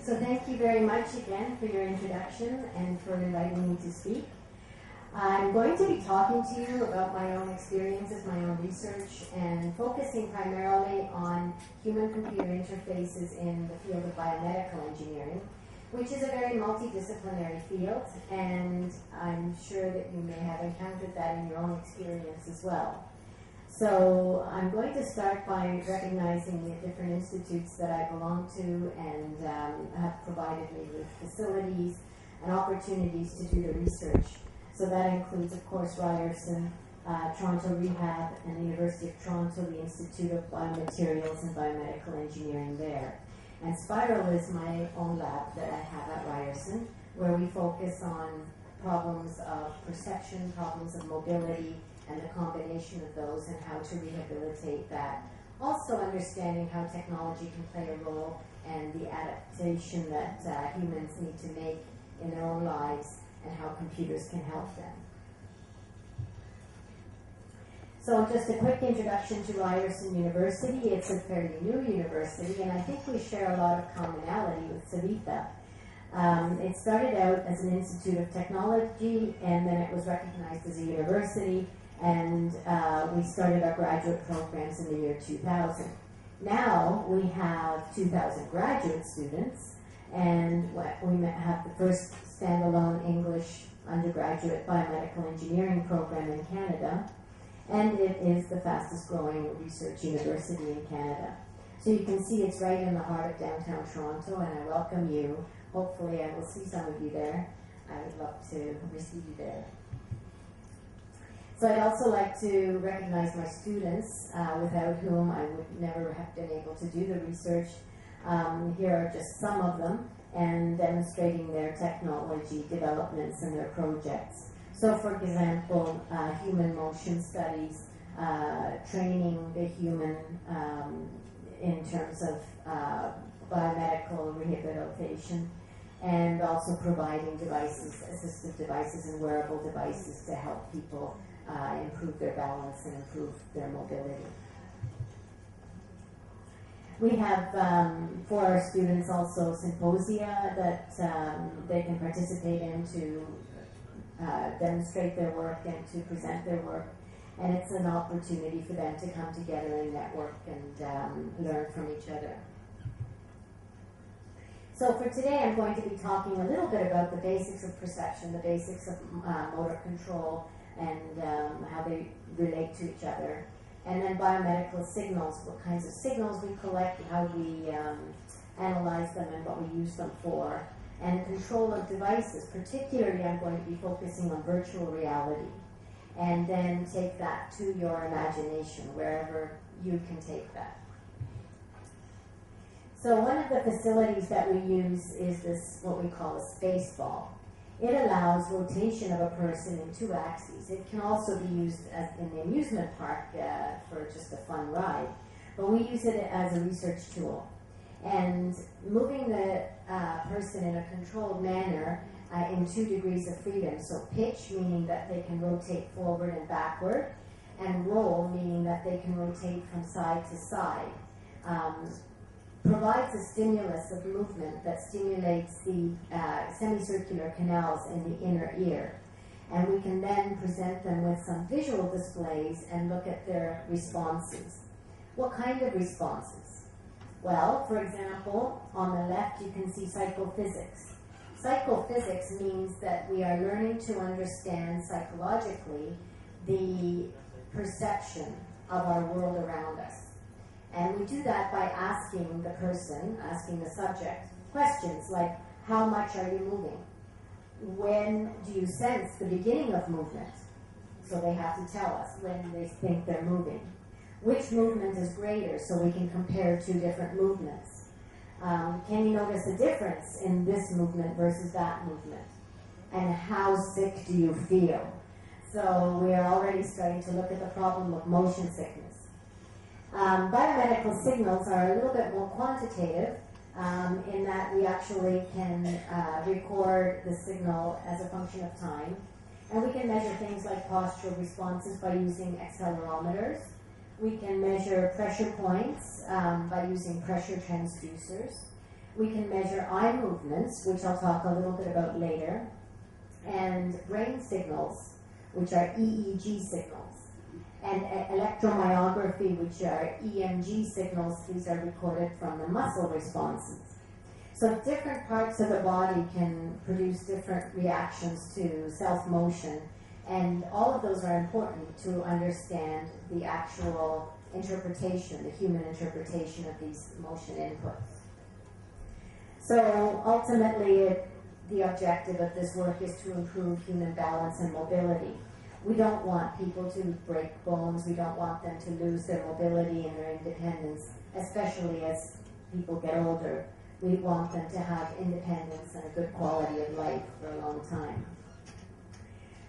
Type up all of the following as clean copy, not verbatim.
So thank you very much again for your introduction and for inviting me to speak. I'm going to be talking to you about my own experiences, my own research, and focusing primarily on human-computer interfaces in the field of biomedical engineering, which is a very multidisciplinary field, and I'm sure that you may have encountered that in your own experience as well. So I'm going to start by recognizing the different institutes that I belong to and have provided me with facilities and opportunities to do the research. So that includes, of course, Ryerson, Toronto Rehab, and the University of Toronto, the Institute of Biomaterials and Biomedical Engineering there. And Spiral is my own lab that I have at Ryerson, where we focus on problems of perception, problems of mobility, and the combination of those and how to rehabilitate that. Also understanding how technology can play a role and the adaptation that humans need to make in their own lives and how computers can help them. So just a quick introduction to Ryerson University. It's a fairly new university, and I think we share a lot of commonality with Savita. It started out as an institute of technology, and then it was recognized as a university, and we started our graduate programs in the year 2000. Now we have 2,000 graduate students, and we have the first standalone English undergraduate biomedical engineering program in Canada, and it is the fastest growing research university in Canada. So you can see it's right in the heart of downtown Toronto, and I welcome you. Hopefully I will see some of you there. I would love to receive you there. So I'd also like to recognize my students, without whom I would never have been able to do the research. Here are just some of them, and demonstrating their technology developments and their projects. So for example, human motion studies, training the human in terms of biomedical rehabilitation, and also providing devices, assistive devices and wearable devices to help people improve their balance and improve their mobility. We have, for our students, also symposia that they can participate in to demonstrate their work and to present their work. And it's an opportunity for them to come together and network and learn from each other. So for today, I'm going to be talking a little bit about the basics of perception, the basics of motor control, and how they relate to each other. And then biomedical signals, what kinds of signals we collect, how we analyze them and what we use them for. And control of devices, particularly I'm going to be focusing on virtual reality. And then take that to your imagination, wherever you can take that. So one of the facilities that we use is this, what we call a space ball. It allows rotation of a person in 2 axes. It can also be used as in the amusement park for just a fun ride, but we use it as a research tool. And moving the person in a controlled manner in 2 degrees of freedom. So pitch, meaning that they can rotate forward and backward, and roll, meaning that they can rotate from side to side. Provides a stimulus of movement that stimulates the semicircular canals in the inner ear. And we can then present them with some visual displays and look at their responses. What kind of responses? Well, for example, on the left you can see psychophysics. Psychophysics means that we are learning to understand psychologically the perception of our world around us. And we do that by asking the person, asking the subject, questions like, how much are you moving? When do you sense the beginning of movement? So they have to tell us when they think they're moving. Which movement is greater, so we can compare 2 different movements? Can you notice a difference in this movement versus that movement? And how sick do you feel? So we are already starting to look at the problem of motion sickness. Biomedical signals are a little bit more quantitative in that we actually can record the signal as a function of time. And we can measure things like postural responses by using accelerometers. We can measure pressure points by using pressure transducers. We can measure eye movements, which I'll talk a little bit about later, and brain signals, which are EEG signals, and electromyography, which are EMG signals. These are recorded from the muscle responses. So different parts of the body can produce different reactions to self-motion, and all of those are important to understand the actual interpretation, the human interpretation of these motion inputs. So ultimately, the objective of this work is to improve human balance and mobility. We don't want people to break bones. We don't want them to lose their mobility and their independence, especially as people get older. We want them to have independence and a good quality of life for a long time.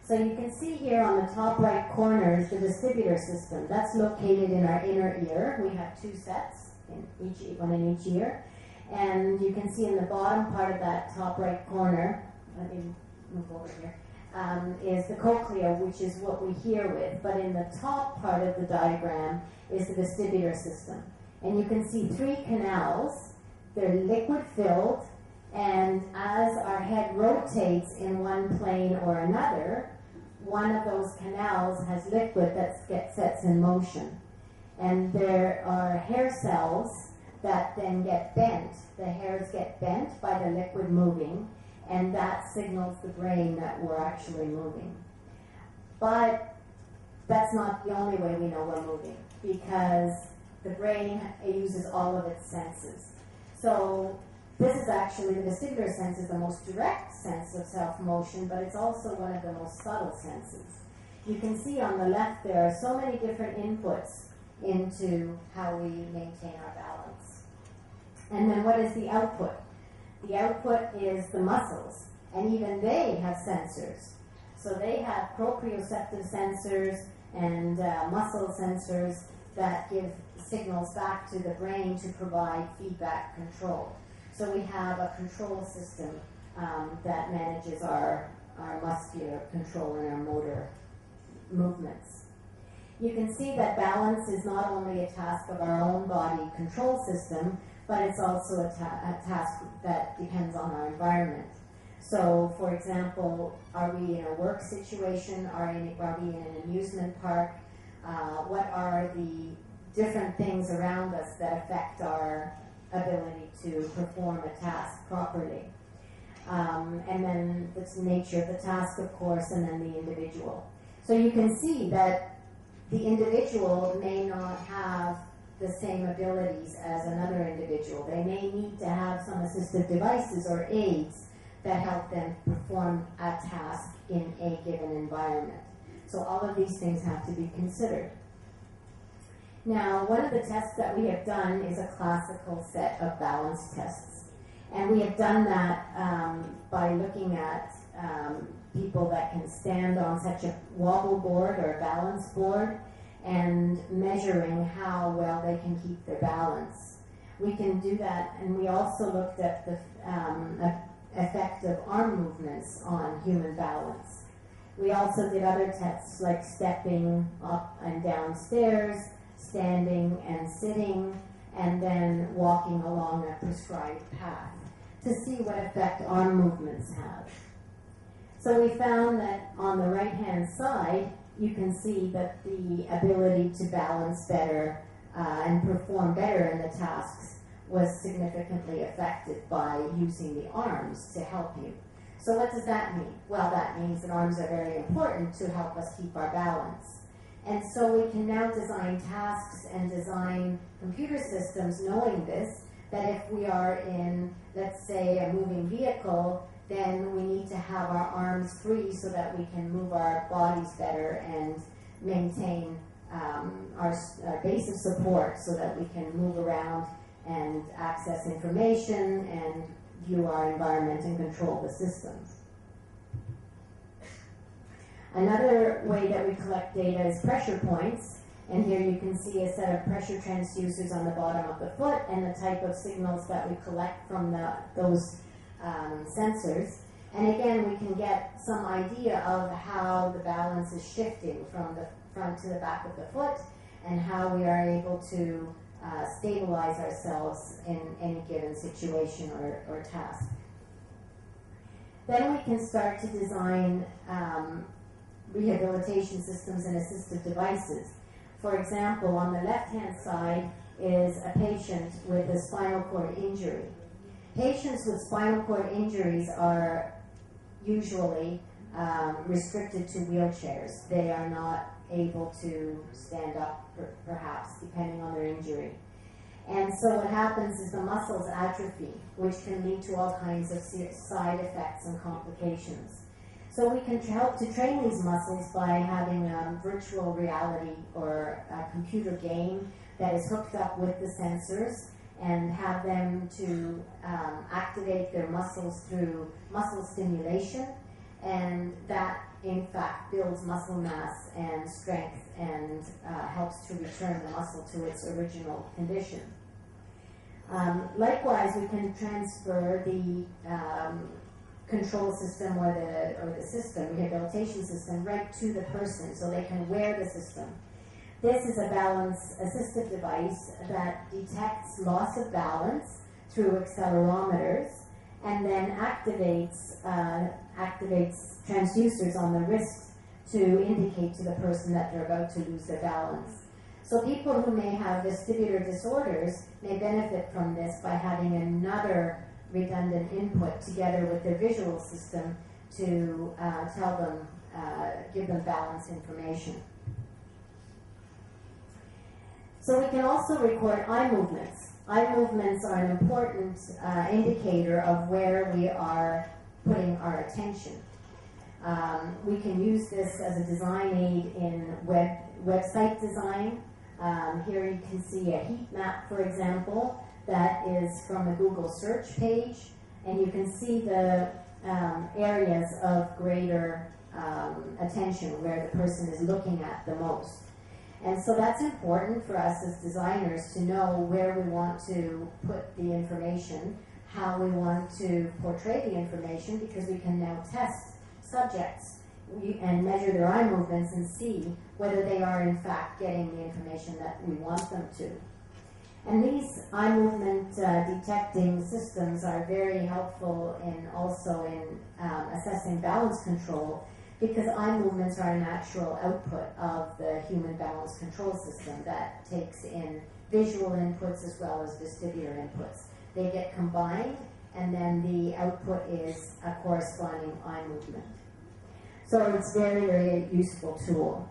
So you can see here on the top right corner is the vestibular system. That's located in our inner ear. We have two sets, one in each ear. And you can see in the bottom part of that top right corner, let me move over here, is the cochlea, which is what we hear with. But in the top part of the diagram is the vestibular system. And you can see three canals. They're liquid filled, and as our head rotates in one plane or another, one of those canals has liquid that sets in motion. And there are hair cells that then get bent. The hairs get bent by the liquid moving, and that signals the brain that we're actually moving. But that's not the only way we know we're moving, because the brain uses all of its senses. So this is actually, the vestibular sense is the most direct sense of self-motion, but it's also one of the most subtle senses. You can see on the left there are so many different inputs into how we maintain our balance. And then what is the output? The output is the muscles, and even they have sensors. So they have proprioceptive sensors and muscle sensors that give signals back to the brain to provide feedback control. So we have a control system that manages our muscular control and our motor movements. You can see that balance is not only a task of our own body control system, but it's also a task that depends on our environment. So, for example, are we in a work situation? Are we in an amusement park? What are the different things around us that affect our ability to perform a task properly? And then the nature of the task, of course, and then the individual. So you can see that the individual may not have the same abilities as another individual. They may need to have some assistive devices or aids that help them perform a task in a given environment. So all of these things have to be considered. Now, one of the tests that we have done is a classical set of balance tests. And we have done that by looking at people that can stand on such a wobble board or a balance board and measuring how well they can keep their balance. We can do that, and we also looked at the effect of arm movements on human balance. We also did other tests like stepping up and down stairs, standing and sitting, and then walking along a prescribed path to see what effect arm movements have. So we found that on the right-hand side, you can see that the ability to balance better and perform better in the tasks was significantly affected by using the arms to help you. So what does that mean? Well, that means that arms are very important to help us keep our balance. And so we can now design tasks and design computer systems knowing this, that if we are in, let's say, a moving vehicle, then we need to have our arms free so that we can move our bodies better and maintain our base of support so that we can move around and access information and view our environment and control the systems. Another way that we collect data is pressure points. And here you can see a set of pressure transducers on the bottom of the foot and the type of signals that we collect from those sensors. And again, we can get some idea of how the balance is shifting from the front to the back of the foot and how we are able to stabilize ourselves in any given situation or task. Then we can start to design rehabilitation systems and assistive devices. For example, on the left-hand side is a patient with a spinal cord injury. Patients with spinal cord injuries are usually restricted to wheelchairs. They are not able to stand up, perhaps, depending on their injury. And so what happens is the muscles atrophy, which can lead to all kinds of side effects and complications. So we can help to train these muscles by having virtual reality or a computer game that is hooked up with the sensors and have them to activate their muscles through muscle stimulation, and that in fact builds muscle mass and strength and helps to return the muscle to its original condition. Likewise, we can transfer the control system or the system, rehabilitation system, right to the person so they can wear the system. This is a balance assistive device that detects loss of balance through accelerometers and then activates transducers on the wrist to indicate to the person that they're about to lose their balance. So people who may have vestibular disorders may benefit from this by having another redundant input together with their visual system to give them balance information. So we can also record eye movements. Eye movements are an important indicator of where we are putting our attention. We can use this as a design aid in website design. Here you can see a heat map, for example, that is from a Google search page, and you can see the areas of greater attention where the person is looking at the most. And so that's important for us as designers to know where we want to put the information, how we want to portray the information, because we can now test subjects and measure their eye movements and see whether they are in fact getting the information that we want them to. And these eye movement detecting systems are very helpful also in assessing balance control, because eye movements are a natural output of the human balance control system that takes in visual inputs as well as vestibular inputs. They get combined, and then the output is a corresponding eye movement. So it's a very, very useful tool.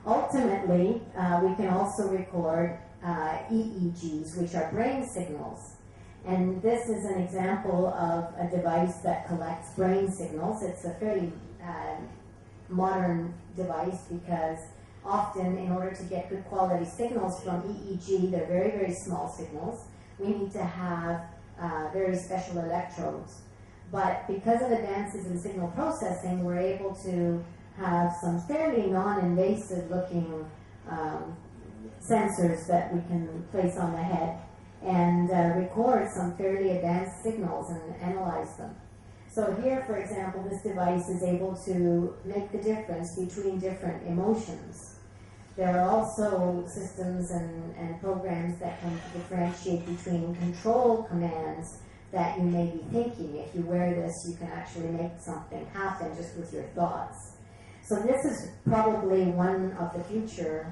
Ultimately, we can also record EEGs, which are brain signals. And this is an example of a device that collects brain signals. It's a fairly modern device because often in order to get good quality signals from EEG, they're very, very small signals. We need to have very special electrodes. But because of advances in signal processing, we're able to have some fairly non-invasive looking sensors that we can place on the head and record some fairly advanced signals and analyze them. So here, for example, this device is able to make the difference between different emotions. There are also systems and programs that can differentiate between control commands that you may be thinking. If you wear this, you can actually make something happen just with your thoughts. So this is probably one of the future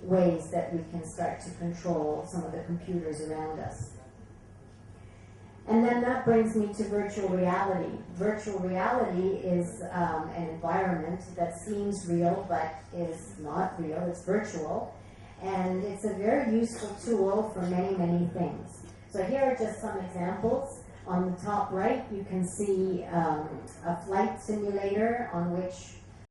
ways that we can start to control some of the computers around us. And then that brings me to virtual reality. Virtual reality is an environment that seems real but is not real. It's virtual. And it's a very useful tool for many, many things. So here are just some examples. On the top right, you can see a flight simulator on which